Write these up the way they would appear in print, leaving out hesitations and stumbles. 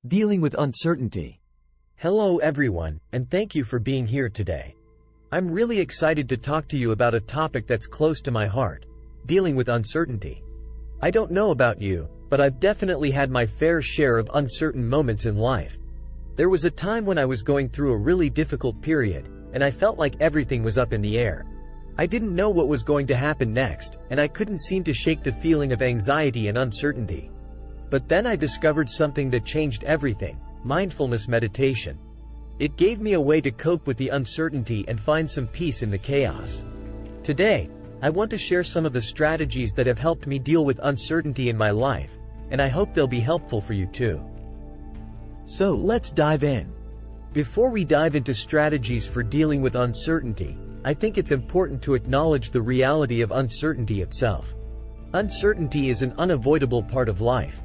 Dealing with uncertainty. Hello everyone, and thank you for being here today. I'm really excited to talk to you about a topic that's close to my heart: dealing with uncertainty. I don't know about you, but I've definitely had my fair share of uncertain moments in life. There was a time when I was going through a really difficult period, and I felt like everything was up in the air. I didn't know what was going to happen next, and I couldn't seem to shake the feeling of anxiety and uncertainty. But then I discovered something that changed everything: mindfulness meditation. It gave me a way to cope with the uncertainty and find some peace in the chaos. Today, I want to share some of the strategies that have helped me deal with uncertainty in my life, and I hope they'll be helpful for you too. So let's dive in. Before we dive into strategies for dealing with uncertainty, I think it's important to acknowledge the reality of uncertainty itself. Uncertainty is an unavoidable part of life.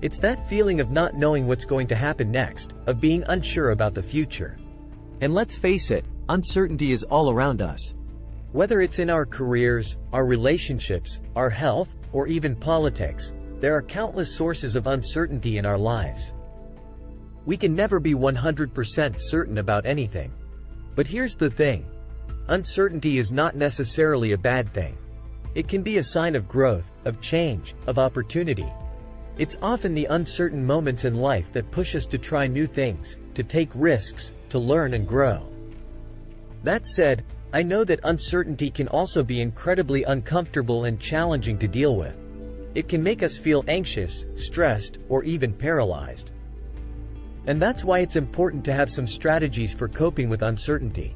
It's that feeling of not knowing what's going to happen next, of being unsure about the future. And let's face it, uncertainty is all around us. Whether it's in our careers, our relationships, our health, or even politics, there are countless sources of uncertainty in our lives. We can never be 100% certain about anything. But here's the thing: uncertainty is not necessarily a bad thing. It can be a sign of growth, of change, of opportunity. It's often the uncertain moments in life that push us to try new things, to take risks, to learn and grow. That said, I know that uncertainty can also be incredibly uncomfortable and challenging to deal with. It can make us feel anxious, stressed, or even paralyzed. And that's why it's important to have some strategies for coping with uncertainty.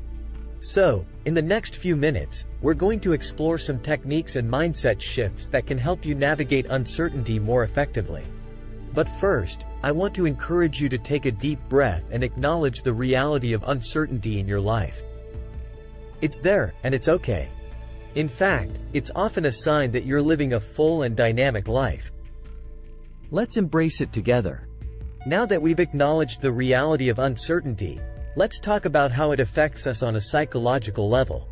So, in the next few minutes, we're going to explore some techniques and mindset shifts that can help you navigate uncertainty more effectively. But first, I want to encourage you to take a deep breath and acknowledge the reality of uncertainty in your life. It's there, and it's okay. In fact, it's often a sign that you're living a full and dynamic life. Let's embrace it together. Now that we've acknowledged the reality of uncertainty, let's talk about how it affects us on a psychological level.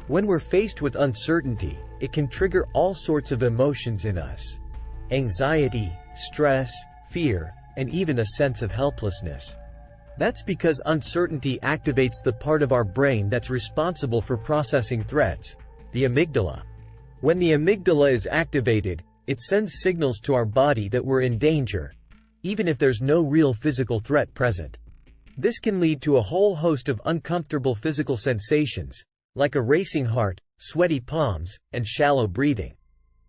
When we're faced with uncertainty, it can trigger all sorts of emotions in us: anxiety, stress, fear, and even a sense of helplessness. That's because uncertainty activates the part of our brain that's responsible for processing threats, the amygdala. When the amygdala is activated, it sends signals to our body that we're in danger, even if there's no real physical threat present. This can lead to a whole host of uncomfortable physical sensations, like a racing heart, sweaty palms, and shallow breathing.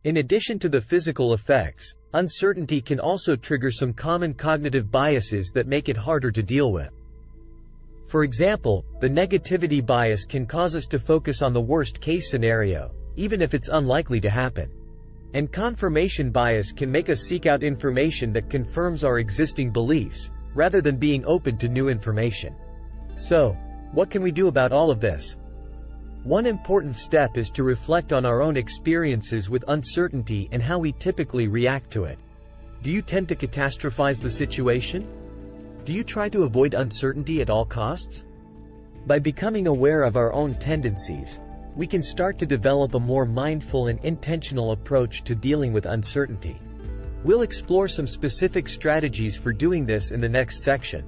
In addition to the physical effects, uncertainty can also trigger some common cognitive biases that make it harder to deal with. For example, the negativity bias can cause us to focus on the worst-case scenario, even if it's unlikely to happen. And confirmation bias can make us seek out information that confirms our existing beliefs, rather than being open to new information. So, what can we do about all of this? One important step is to reflect on our own experiences with uncertainty and how we typically react to it. Do you tend to catastrophize the situation? Do you try to avoid uncertainty at all costs? By becoming aware of our own tendencies, we can start to develop a more mindful and intentional approach to dealing with uncertainty. We'll explore some specific strategies for doing this in the next section.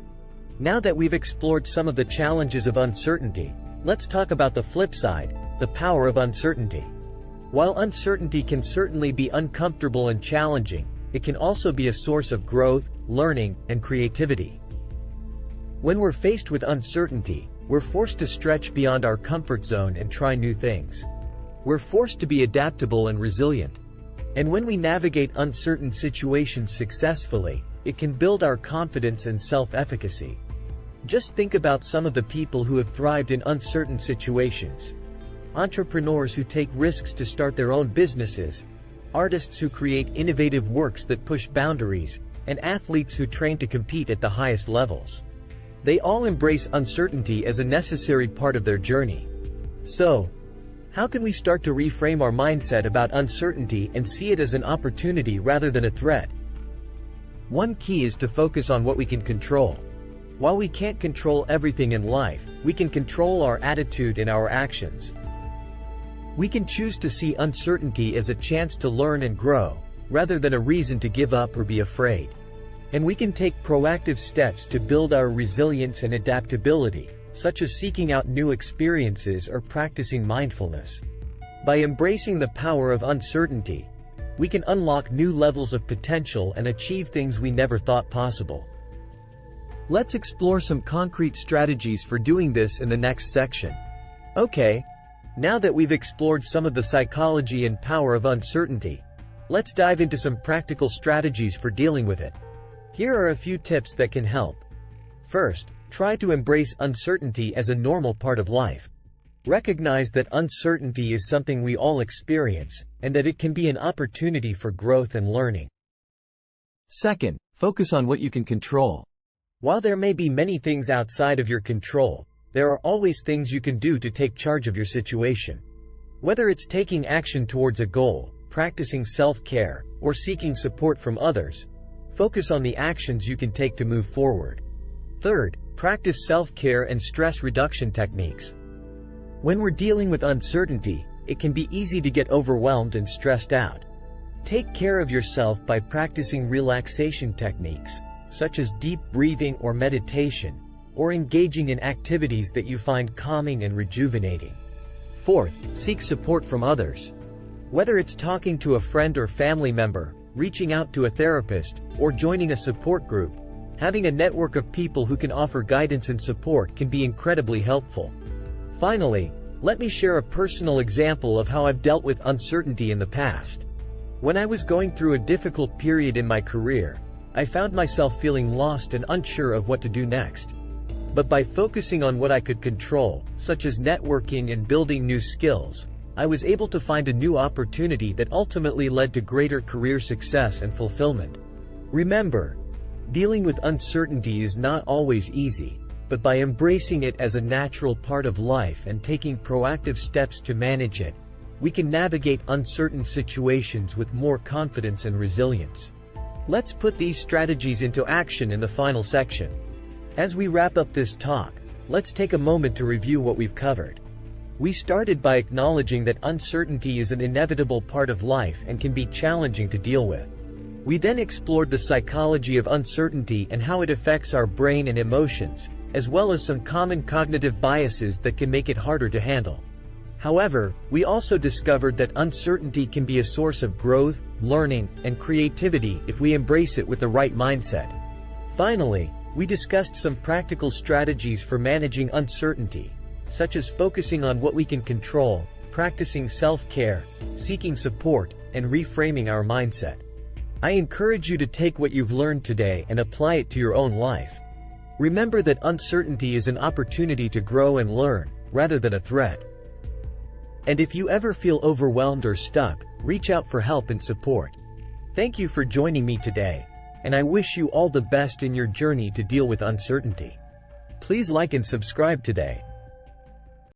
Now that we've explored some of the challenges of uncertainty, let's talk about the flip side: the power of uncertainty. While uncertainty can certainly be uncomfortable and challenging, it can also be a source of growth, learning, and creativity. When we're faced with uncertainty, we're forced to stretch beyond our comfort zone and try new things. We're forced to be adaptable and resilient. And when we navigate uncertain situations successfully, it can build our confidence and self-efficacy. Just think about some of the people who have thrived in uncertain situations. Entrepreneurs who take risks to start their own businesses, artists who create innovative works that push boundaries, and athletes who train to compete at the highest levels. They all embrace uncertainty as a necessary part of their journey. So, how can we start to reframe our mindset about uncertainty and see it as an opportunity rather than a threat? One key is to focus on what we can control. While we can't control everything in life, we can control our attitude and our actions. We can choose to see uncertainty as a chance to learn and grow, rather than a reason to give up or be afraid. And we can take proactive steps to build our resilience and adaptability, such as seeking out new experiences or practicing mindfulness. By embracing the power of uncertainty, we can unlock new levels of potential and achieve things we never thought possible. Let's explore some concrete strategies for doing this in the next section. Okay, now that we've explored some of the psychology and power of uncertainty, let's dive into some practical strategies for dealing with it. Here are a few tips that can help. First, try to embrace uncertainty as a normal part of life. Recognize that uncertainty is something we all experience, and that it can be an opportunity for growth and learning. Second, focus on what you can control. While there may be many things outside of your control, there are always things you can do to take charge of your situation. Whether it's taking action towards a goal, practicing self-care, or seeking support from others, focus on the actions you can take to move forward. Third, practice self-care and stress reduction techniques. When we're dealing with uncertainty, it can be easy to get overwhelmed and stressed out. Take care of yourself by practicing relaxation techniques, such as deep breathing or meditation, or engaging in activities that you find calming and rejuvenating. Fourth, seek support from others. Whether it's talking to a friend or family member, reaching out to a therapist, or joining a support group, having a network of people who can offer guidance and support can be incredibly helpful. Finally, let me share a personal example of how I've dealt with uncertainty in the past. When I was going through a difficult period in my career, I found myself feeling lost and unsure of what to do next. But by focusing on what I could control, such as networking and building new skills, I was able to find a new opportunity that ultimately led to greater career success and fulfillment. Remember, dealing with uncertainty is not always easy, but by embracing it as a natural part of life and taking proactive steps to manage it, we can navigate uncertain situations with more confidence and resilience. Let's put these strategies into action in the final section. As we wrap up this talk, let's take a moment to review what we've covered. We started by acknowledging that uncertainty is an inevitable part of life and can be challenging to deal with. We then explored the psychology of uncertainty and how it affects our brain and emotions, as well as some common cognitive biases that can make it harder to handle. However, we also discovered that uncertainty can be a source of growth, learning, and creativity if we embrace it with the right mindset. Finally, we discussed some practical strategies for managing uncertainty, such as focusing on what we can control, practicing self-care, seeking support, and reframing our mindset. I encourage you to take what you've learned today and apply it to your own life. Remember that uncertainty is an opportunity to grow and learn, rather than a threat. And if you ever feel overwhelmed or stuck, reach out for help and support. Thank you for joining me today, and I wish you all the best in your journey to deal with uncertainty. Please like and subscribe today.